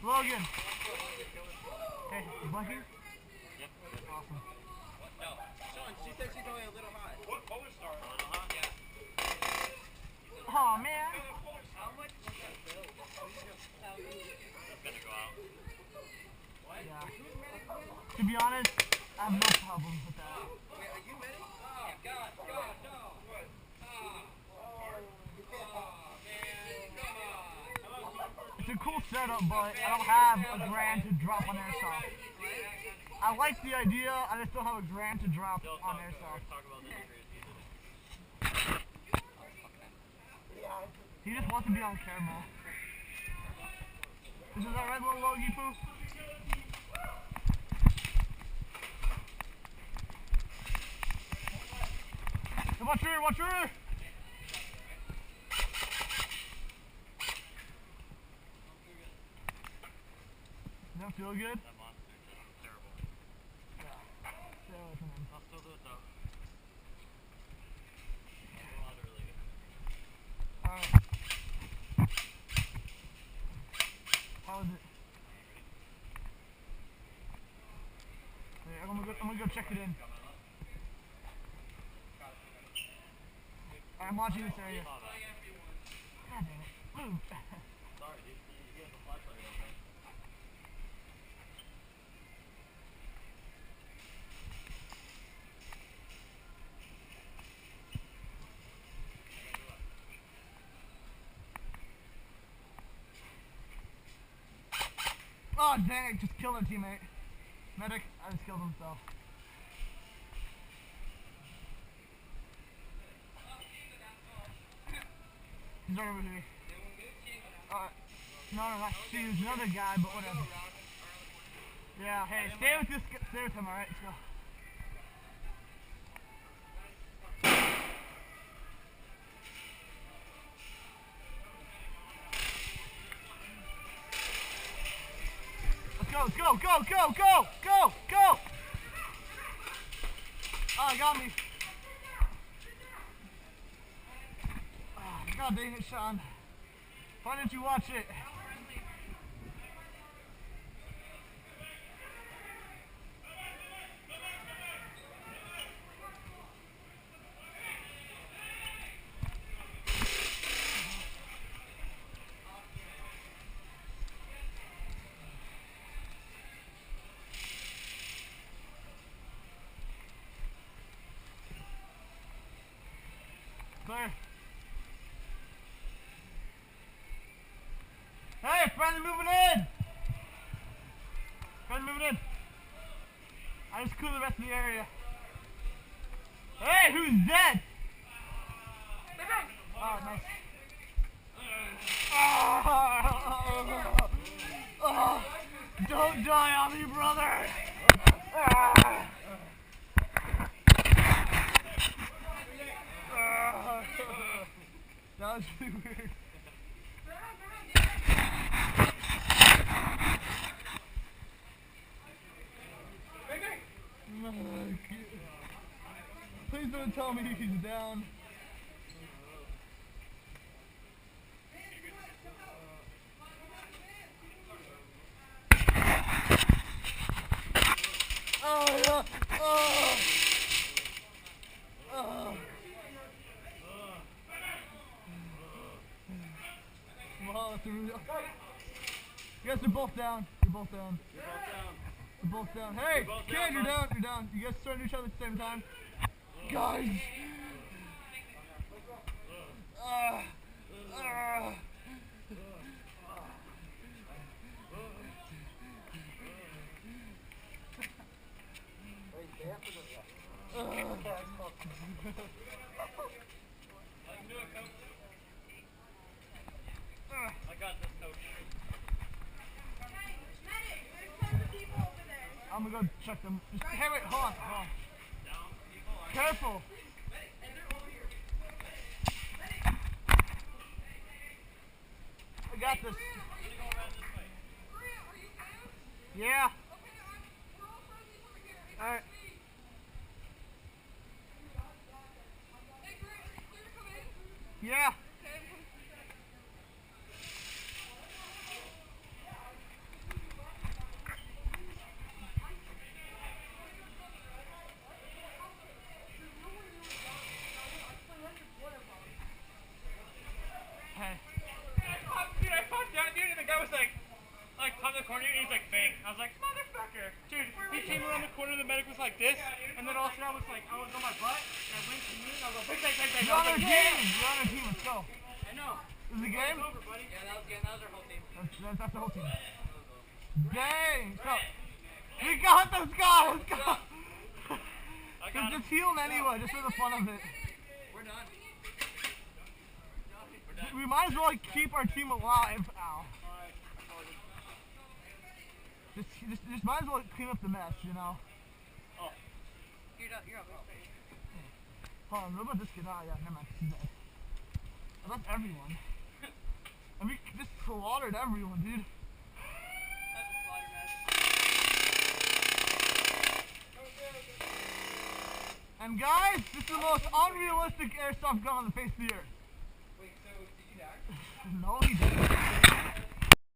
Logan. Hey, you blinking? Yep. Awesome. No. Sean, she said she's only a little hot. What polar star? A little hot? Yeah. Oh man. How much is that bill? It's gonna go out. What? Yeah. To be honest, I have no problem with that. Wait, are you ready? Oh, God, no. It's a cool setup, but I don't have a grand to drop on Airsoft. I like the idea, I just don't have a grand to drop on Airsoft. Talk about the He just wants to be on camera. Is that right, little Logie Poo? Watch her, watch her! You don't feel good? That monster is terrible. Yeah. Stay away from him. I'll still do it though. I'll do it really good. Alright. How is it? Yeah, I'm gonna go check it in. I'm watching this area. God damn it. Move. Sorry, dude. You have a flashlight over there. Oh dang it, just killed a teammate. Medic, I just killed himself. He's right over here. No, not she, was another guy, but whatever. Yeah, hey, stay with him, alright, let's go. Let's go, go! Oh, he got me. Oh, God dang it, Sean. Why didn't you watch it? Clear. Hey, friendly moving in! Friendly moving in. I just clear the rest of the area. Hey, who's dead? Oh, nice. Oh, don't die on me, brother! That was really weird. Please don't tell me he's down. Oh yeah! Oh! Oh! Wow, that's a really... You guys are both down. You're both down. You're both down. Hey, kid, you're down. You're down. You guys starting each other at the same time. Guys. I got this, coach. I'm gonna go check them. Just, hey, wait, hold on. Careful. I got this. Yeah. Alright. Yeah. was like, motherfucker. Dude, he came around the corner, the medic was like this, and then all of a sudden I was like, I was on my butt, and I went to me, and I was like, bang, bang, bang, bang. You're on I our was like, team! yeah. You're on our team, let's go. I know. This is the game? It's over, buddy. Yeah, that was our whole team. That's the whole team. Dang! So, we got this guy! Let's go! I got him. Just heal him anyway, just for the fun of it. We're done. We might as well like, keep our team alive. Ow. Just might as well clean up the mess, you know? Oh. You're done. You're up. Hold on, what about this kid? Oh, yeah, never mind. He's dead. I left everyone. And we just slaughtered everyone, dude. That's a slaughter mess. And guys, this is the most unrealistic airsoft gun on the face of the earth. Wait, so did you die? No, he didn't.